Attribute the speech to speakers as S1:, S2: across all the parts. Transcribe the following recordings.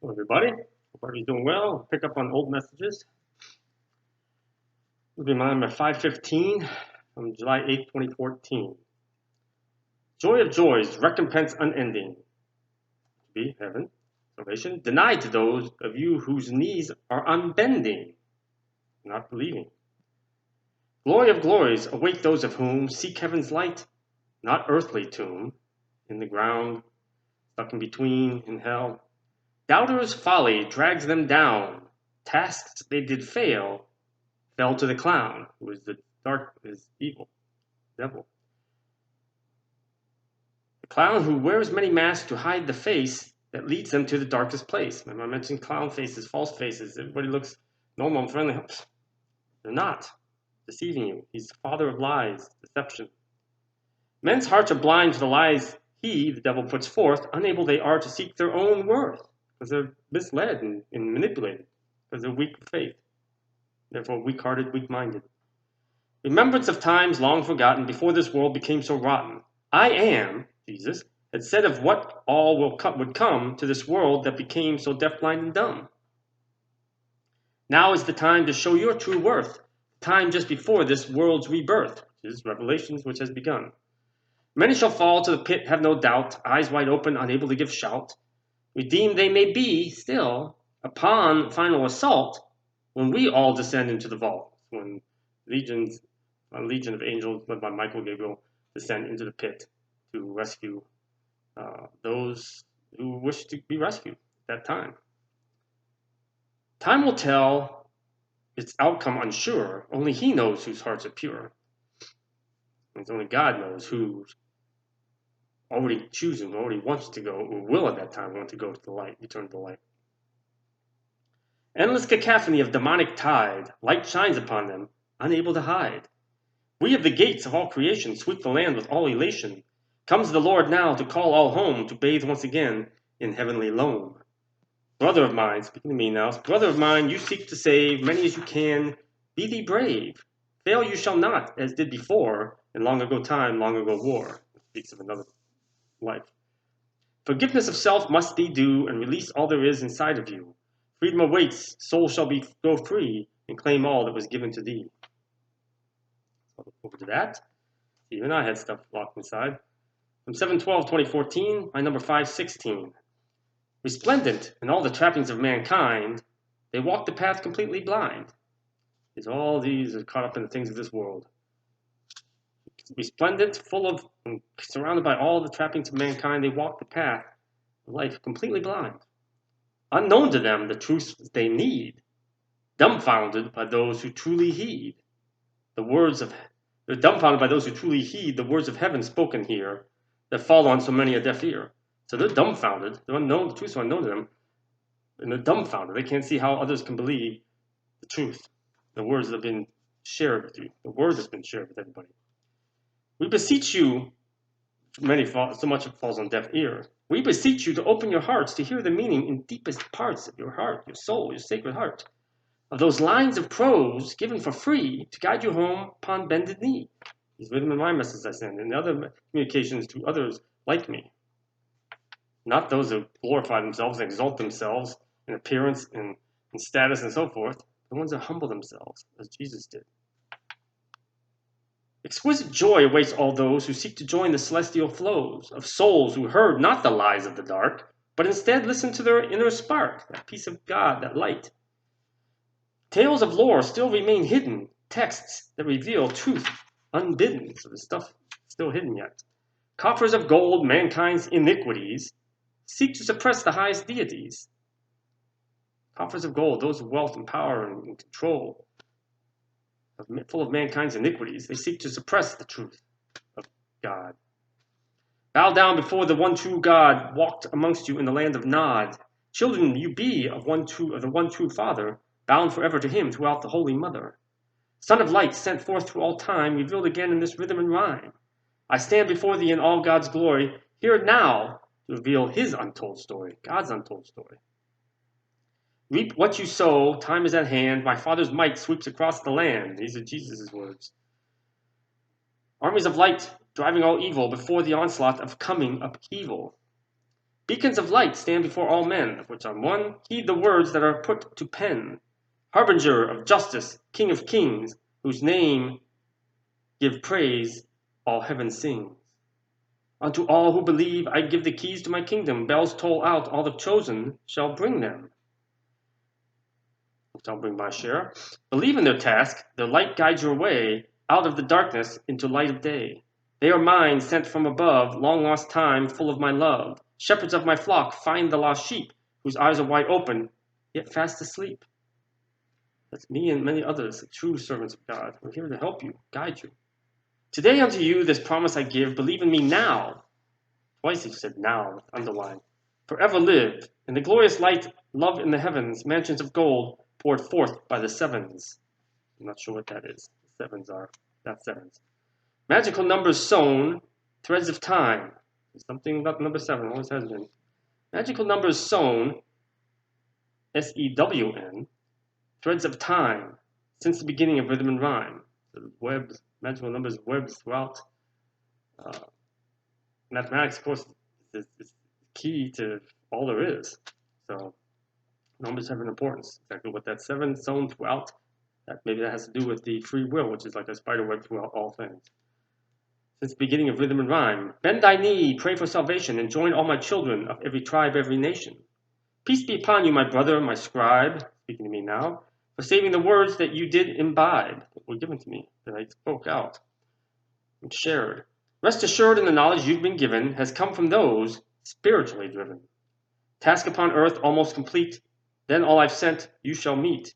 S1: Hello, everybody. Hope everybody's doing well. Pick up on old messages. This will be mine number 515 from July 8th, 2014. Joy of joys, recompense unending. To be heaven, salvation, denied to those of you whose knees are unbending, not believing. Glory of glories, await those of whom seek heaven's light, not earthly tomb, in the ground, stuck in between, in hell. Doubters' folly drags them down. Tasks they did fail, fell to the clown, who is the dark, is evil, devil. The clown who wears many masks to hide the face that leads them to the darkest place. Remember, I mentioned clown faces, false faces. Everybody looks normal and friendly. They're not. Deceiving you. He's the father of lies, deception. Men's hearts are blind to the lies he, the devil, puts forth. Unable they are to seek their own worth, because they're misled and manipulated, because they're weak of faith. Therefore, weak-hearted, weak-minded. Remembrance of times long forgotten before this world became so rotten. I am, Jesus, had said of what all would come to this world that became so deaf, blind, and dumb. Now is the time to show your true worth, time just before this world's rebirth, which is Revelations, which has begun. Many shall fall to the pit, have no doubt, eyes wide open, unable to give shout. Redeemed they may be, still, upon final assault, when we all descend into the vault, when a legion of angels led by Michael Gabriel descend into the pit to rescue those who wish to be rescued at that time. Time will tell its outcome unsure. Only he knows whose hearts are pure. It's only God knows who's already choosing, already wants to go, or will at that time want to go to the light, return to the light. Endless cacophony of demonic tide, light shines upon them, unable to hide. We of the gates of all creation sweep the land with all elation. Comes the Lord now to call all home, to bathe once again in heavenly loam. Brother of mine, speaking to me now, brother of mine, you seek to save many as you can. Be thee brave. Fail you shall not, as did before, in long ago time, long ago war. It speaks of another life. Forgiveness of self must thee do, and release all there is inside of you. Freedom awaits, soul shall go free, and claim all that was given to thee. I'll look over to that. Even I had stuff locked inside. From 7/12/2014, my number 516. Resplendent in all the trappings of mankind, they walk the path completely blind. Is all these are caught up in the things of this world. Resplendent, full of, and surrounded by all the trappings of mankind, they walk the path of life completely blind. Unknown to them the truths they need, dumbfounded by those who truly heed they're dumbfounded by those who truly heed the words of heaven spoken here that fall on so many a deaf ear. So they're dumbfounded. They're unknown. The truths are unknown to them, and they're dumbfounded. They can't see how others can believe the truth, the words that have been shared with you, the word that's been shared with everybody. We beseech you, so much it falls on deaf ears. We beseech you to open your hearts to hear the meaning in deepest parts of your heart, your soul, your sacred heart, of those lines of prose given for free to guide you home upon bended knee. These rhythm and rhyme messages I send, and other communications to others like me. Not those who glorify themselves and exalt themselves in appearance and status and so forth. The ones that humble themselves, as Jesus did. Exquisite joy awaits all those who seek to join the celestial flows of souls who heard not the lies of the dark, but instead listened to their inner spark, that peace of God, that light. Tales of lore still remain hidden, texts that reveal truth unbidden, so the stuff still hidden yet. Coffers of gold, mankind's iniquities, seek to suppress the highest deities. Coffers of gold, those of wealth and power and control, full of mankind's iniquities, they seek to suppress the truth of God. Bow down before the one true God walked amongst you in the land of Nod. Children you be of the one true Father, bound forever to him throughout the Holy Mother. Son of light, sent forth through all time, revealed again in this rhythm and rhyme. I stand before thee in all God's glory, here now to reveal his untold story, God's untold story. Reap what you sow, time is at hand, my Father's might sweeps across the land. These are Jesus' words. Armies of light, driving all evil before the onslaught of coming upheaval. Beacons of light stand before all men, of which I'm one. Heed the words that are put to pen. Harbinger of justice, King of kings, whose name give praise, all heaven sings. Unto all who believe I give the keys to my kingdom. Bells toll out, all the chosen shall bring them. I'll bring my share. Believe in their task, their light guides your way, out of the darkness into light of day. They are mine, sent from above, long lost time, full of my love. Shepherds of my flock, find the lost sheep, whose eyes are wide open, yet fast asleep. That's me and many others, true servants of God. We're here to help you, guide you. Today unto you this promise I give, believe in me now. Twice he said now, underlined. Forever live, in the glorious light, love in the heavens, mansions of gold, poured forth by the sevens. I'm not sure what that is. The sevens are, not sevens. Magical numbers sown, threads of time. Something about number 7, always has been. Magical numbers sown, S-E-W-N, threads of time, since the beginning of rhythm and rhyme. The webs, magical numbers, webs throughout. Mathematics, of course, is key to all there is. So numbers have an importance. Exactly what that 7 sown throughout, maybe that has to do with the free will, which is like a spider web throughout all things. Since the beginning of rhythm and rhyme, bend thy knee, pray for salvation, and join all my children of every tribe, every nation. Peace be upon you, my brother, my scribe, speaking to me now, for saving the words that you did imbibe, that were given to me, that I spoke out and shared. Rest assured in the knowledge you've been given has come from those spiritually driven. Task upon earth almost complete, then all I've sent you shall meet.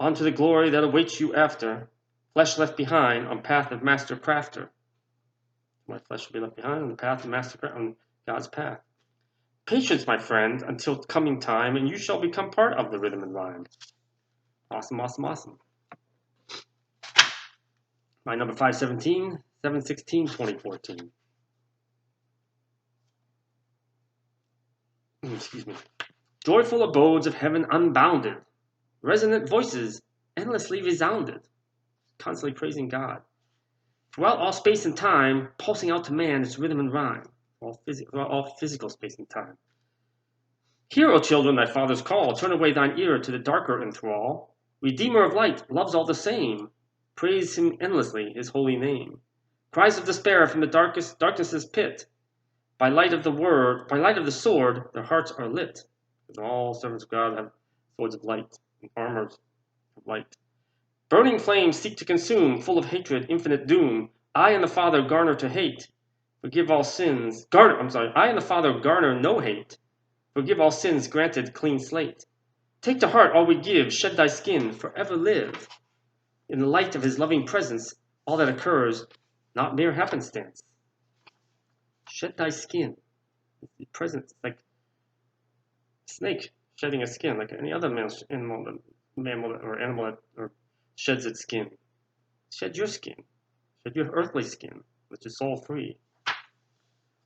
S1: On to the glory that awaits you after, flesh left behind on path of master crafter. My flesh will be left behind on the path of master crafter, on God's path. Patience, my friend, until coming time, and you shall become part of the rhythm and rhyme. Awesome, awesome, awesome. My number 517, 7/16/2014. Excuse me. Joyful abodes of heaven unbounded, resonant voices endlessly resounded, constantly praising God. Throughout all space and time, pulsing out to man its rhythm and rhyme, all physical space and time. Hear, O children, thy father's call, turn away thine ear to the darker enthrall. Redeemer of light, loves all the same, praise him endlessly, his holy name. Cries of despair from the darkness's pit, by light of the word, by light of the sword, their hearts are lit. Because all servants of God have swords of light and armors of light. Burning flames seek to consume, full of hatred, infinite doom. I and the Father garner to hate, forgive all sins. I and the Father garner no hate, forgive all sins, granted clean slate. Take to heart all we give, shed thy skin, forever live. In the light of his loving presence, all that occurs, not mere happenstance. Shed thy skin. The presence, like a snake shedding a skin, like any other mammal or animal that sheds its skin. Shed your skin. Shed your earthly skin, which is soul free.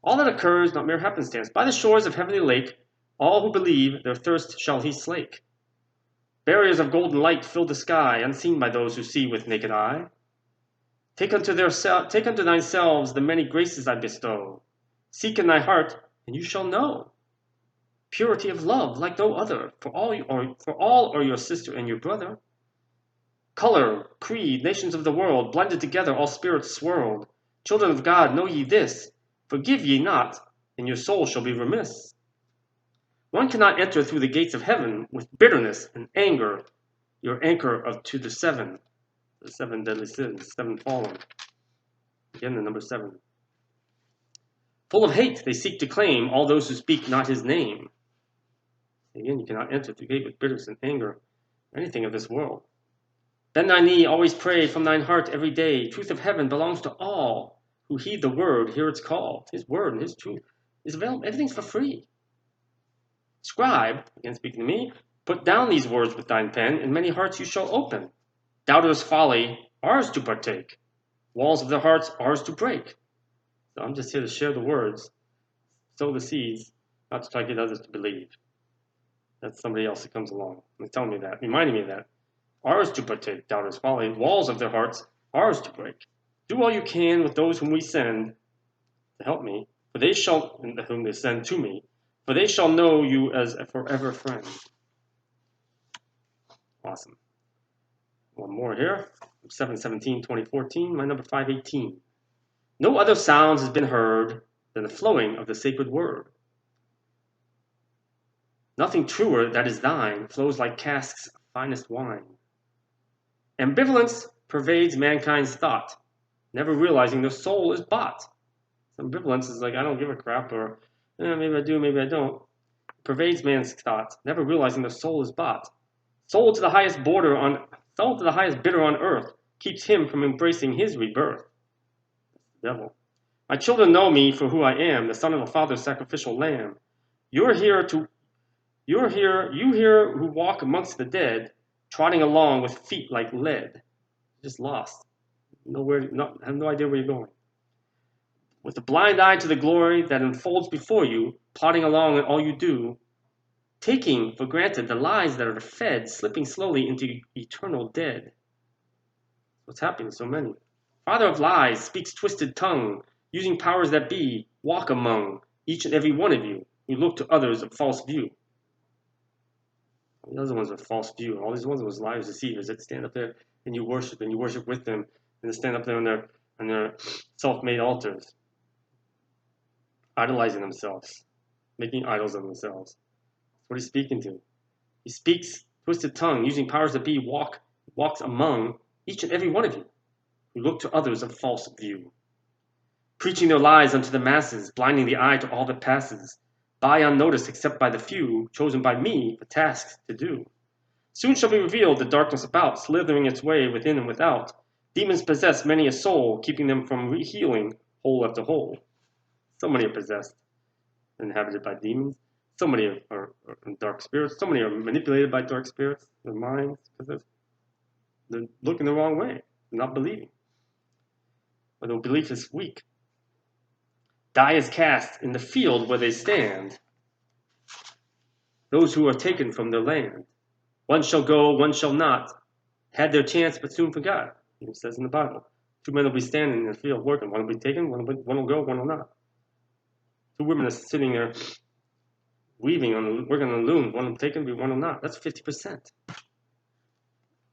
S1: All that occurs, not mere happenstance. By the shores of heavenly lake, all who believe, their thirst shall he slake. Barriers of golden light fill the sky, unseen by those who see with naked eye. Take unto thyself the many graces I bestow. Seek in thy heart, and you shall know. Purity of love like no other, for all are your sister and your brother. Color, creed, nations of the world, blended together, all spirits swirled. Children of God, know ye this, forgive ye not, and your soul shall be remiss. One cannot enter through the gates of heaven with bitterness and anger, your anchor to the 7 deadly sins, 7 fallen. Again, the number 7. Full of hate, they seek to claim all those who speak not his name. Again, you cannot enter through the gate with bitterness and anger, anything of this world. Bend thy knee, always pray from thine heart every day. Truth of heaven belongs to all who heed the word, hear its call. His word and his truth is available. Everything's for free. Scribe, again speaking to me, put down these words with thine pen, and many hearts you shall open. Doubters' folly, ours to partake. Walls of their hearts, ours to break. So I'm just here to share the words, sow the seeds, not to try to get others to believe. That's somebody else that comes along and telling me that, reminding me that. Ours to partake, doubters' folly, walls of their hearts, ours to break. Do all you can with those whom we send to help me, for they shall, whom they send to me, for they shall know you as a forever friend. Awesome. One more here. 7/17/2014, my number 518. No other sound has been heard than the flowing of the sacred word. Nothing truer that is thine flows like casks of finest wine. Ambivalence pervades mankind's thought, never realizing their soul is bought. Ambivalence is like, I don't give a crap, or maybe I do, maybe I don't. Pervades man's thought, never realizing their soul is bought. Sold to the highest bidder on earth, keeps him from embracing his rebirth. Devil. My children know me for who I am, the son of the Father's sacrificial lamb. You hear who walk amongst the dead, trotting along with feet like lead. Just lost. Have no idea where you're going. With a blind eye to the glory that unfolds before you, plodding along in all you do, taking for granted the lies that are fed, slipping slowly into eternal dead. What's happening to so many? Father of lies speaks twisted tongue, using powers that be, walk among each and every one of you who look to others of false view. The other ones are false view. All these ones was liars, deceivers that stand up there and you worship with them, and they stand up there on their self-made altars, idolizing themselves, making idols of themselves. That's what he's speaking to. He speaks twisted tongue, using powers that be, walks among each and every one of you who look to others of false view, preaching their lies unto the masses, blinding the eye to all that passes, by unnoticed except by the few, chosen by me for tasks to do. Soon shall be revealed the darkness about, slithering its way within and without. Demons possess many a soul, keeping them from healing whole after whole. So many are possessed, inhabited by demons. So many are dark spirits. So many are manipulated by dark spirits, their minds, because they're looking the wrong way, not believing. Or their belief is weak. Die is cast in the field where they stand, those who are taken from their land. One shall go, one shall not. Had their chance, but soon forgot. It says in the Bible. 2 men will be standing in the field working. One will be taken, one will go, one will not. 2 women are sitting there weaving, working on the loom. One will taken, one will not. That's 50%.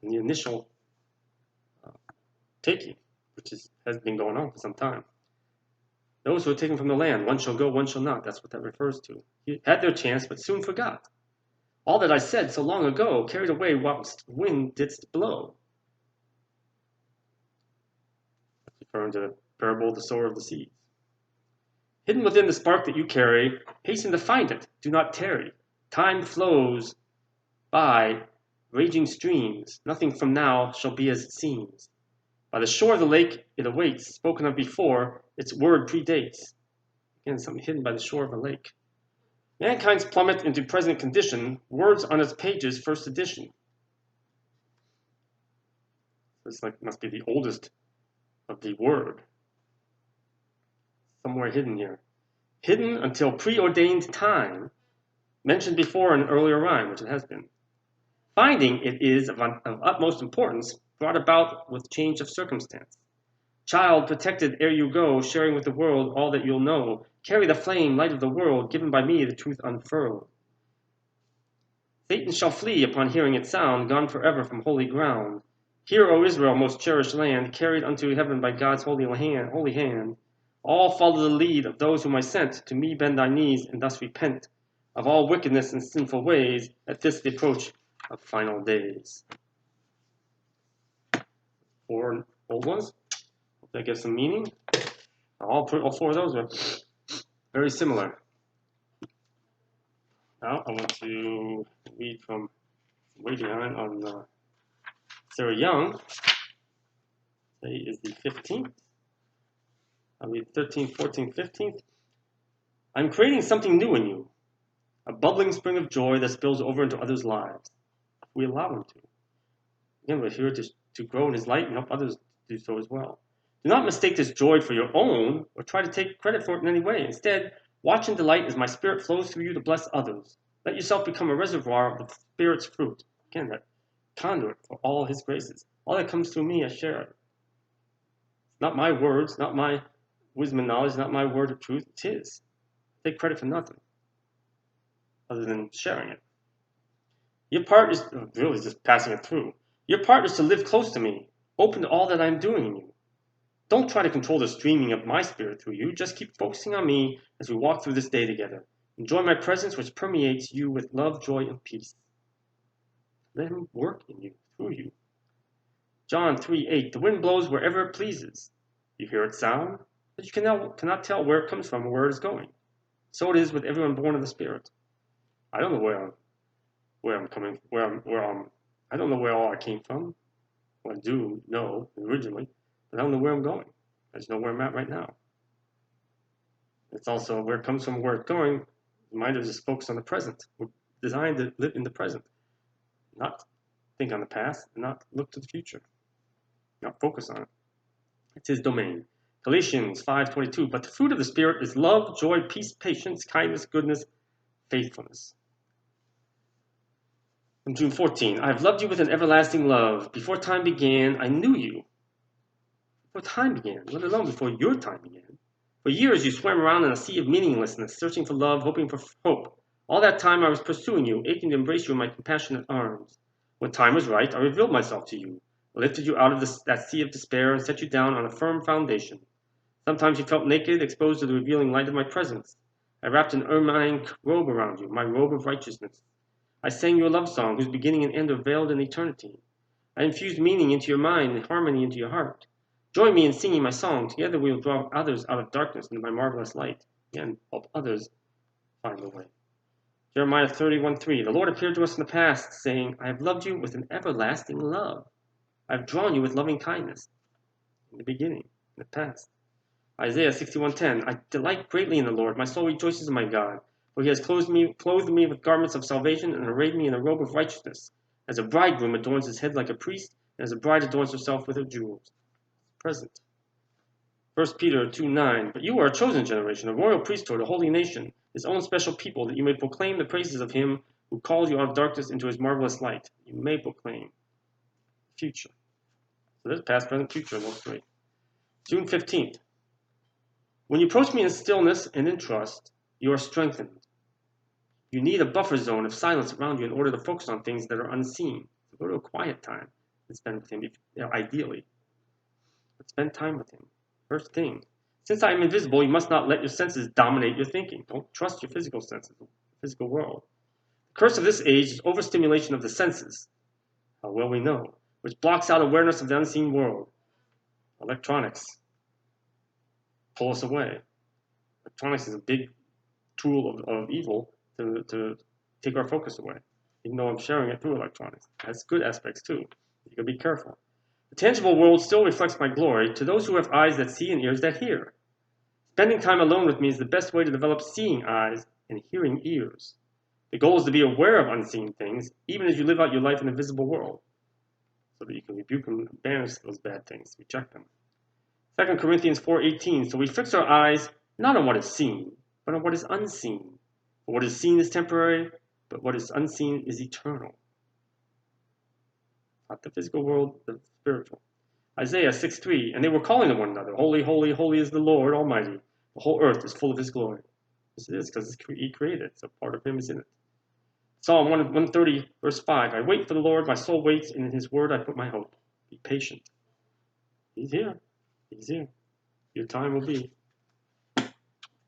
S1: In the initial taking, which has been going on for some time. Those who are taken from the land, one shall go, one shall not. That's what that refers to. He had their chance, but soon forgot. All that I said so long ago, carried away whilst wind didst blow. That's referring to the parable of the sower of the seeds. Hidden within the spark that you carry, hasten to find it. Do not tarry. Time flows by raging streams. Nothing from now shall be as it seems. By the shore of the lake it awaits, spoken of before, its word predates. Again, something hidden by the shore of a lake. Mankind's plummet into present condition, words on its pages, first edition. This must be the oldest of the word. Somewhere hidden here. Hidden until preordained time, mentioned before in an earlier rhyme, which it has been. Finding it is of utmost importance, brought about with change of circumstance. Child, protected ere you go, sharing with the world all that you'll know. Carry the flame, light of the world, given by me the truth unfurled. Satan shall flee upon hearing its sound, gone forever from holy ground. Hear, O Israel, most cherished land, carried unto heaven by God's holy hand. All follow the lead of those whom I sent. To me bend thy knees, and thus repent of all wickedness and sinful ways, at this the approach of final days. 4 old ones. Hope that gives some meaning. All 4 of those are very similar. Now I want to read from Waiting on Sarah Young. Today is the 15th. I'll read 13th, 14th, 15th. I'm creating something new in you, a bubbling spring of joy that spills over into others' lives. We allow him to. Again, we're here to grow in his light and help others do so as well. Do not mistake this joy for your own or try to take credit for it in any way. Instead, watch and delight as my spirit flows through you to bless others. Let yourself become a reservoir of the Spirit's fruit. Again, that conduit for all his graces. All that comes through me, I share it. Not my words, not my wisdom and knowledge is not my word of truth, it's his. I take credit for nothing other than sharing it. Your part is really just passing it through. Your part is to live close to me, open to all that I'm doing in you. Don't try to control the streaming of my spirit through you. Just keep focusing on me as we walk through this day together. Enjoy my presence, which permeates you with love, joy, and peace. Let him work in you, through you. John 3:8. The wind blows wherever it pleases. You hear its sound, but you cannot tell where it comes from or where it is going. So it is with everyone born of the Spirit. I don't know I don't know where all I came from. Well, I do know originally, but I don't know where I'm going. I just know where I'm at right now. It's also where it comes from, where it's going. The mind is just focused on the present. We're designed to live in the present, not think on the past, and not look to the future. Not focus on it. It's his domain. Galatians 5:22. But the fruit of the Spirit is love, joy, peace, patience, kindness, goodness, faithfulness. On June 14, I have loved you with an everlasting love. Before time began, I knew you. Before time began, let alone before your time began. For years you swam around in a sea of meaninglessness, searching for love, hoping for hope. All that time I was pursuing you, aching to embrace you in my compassionate arms. When time was right, I revealed myself to you. I lifted you out of that sea of despair and set you down on a firm foundation. Sometimes you felt naked, exposed to the revealing light of my presence. I wrapped an ermine robe around you, my robe of righteousness. I sang you a love song whose beginning and end are veiled in eternity. I infused meaning into your mind and harmony into your heart. Join me in singing my song. Together we will draw others out of darkness into my marvelous light. Again, help others find the way. Jeremiah 31:3. The Lord appeared to us in the past, saying, I have loved you with an everlasting love. I have drawn you with loving kindness. In the beginning, in the past. Isaiah 61:10. I delight greatly in the Lord. My soul rejoices in my God. For he has clothed me with garments of salvation and arrayed me in a robe of righteousness. As a bridegroom adorns his head like a priest, and as a bride adorns herself with her jewels. Present. 1 Peter 2:9. But you are a chosen generation, a royal priesthood, a holy nation, his own special people, that you may proclaim the praises of him who called you out of darkness into his marvelous light. You may proclaim the future. So there's past, present, future in those three. June 15th. When you approach me in stillness and in trust, you are strengthened. You need a buffer zone of silence around you in order to focus on things that are unseen. So go to a quiet time and spend with him, ideally. But spend time with him. First thing. Since I am invisible, you must not let your senses dominate your thinking. Don't trust your physical senses, the physical world. The curse of this age is overstimulation of the senses. How well we know. Which blocks out awareness of the unseen world. Electronics pull us away. Electronics is a big tool of evil to take our focus away, even though I'm sharing it through electronics. It has good aspects too. You gotta be careful. The tangible world still reflects my glory to those who have eyes that see and ears that hear. Spending time alone with me is the best way to develop seeing eyes and hearing ears. The goal is to be aware of unseen things, even as you live out your life in the visible world, so that you can rebuke and banish those bad things, reject them. 2 Corinthians 4:18. So we fix our eyes not on what is seen, but on what is unseen. For what is seen is temporary, but what is unseen is eternal. Not the physical world, the spiritual. Isaiah 6:3. And they were calling to one another, Holy, holy, holy is the Lord Almighty. The whole earth is full of his glory. Yes, it is, because he created it, so part of him is in it. Psalm 130, verse 5. I wait for the Lord, my soul waits, and in his word I put my hope. Be patient. He's here. He's here. Your time will be.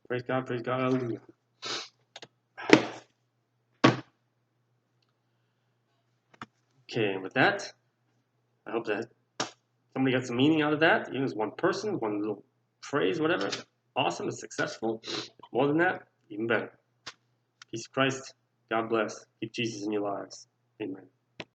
S1: Praise God, hallelujah. Okay, and with that, I hope that somebody got some meaning out of that. Even as one person, one little phrase, whatever. Awesome, it's successful. More than that, even better. Peace of Christ. God bless. Keep Jesus in your lives. Amen.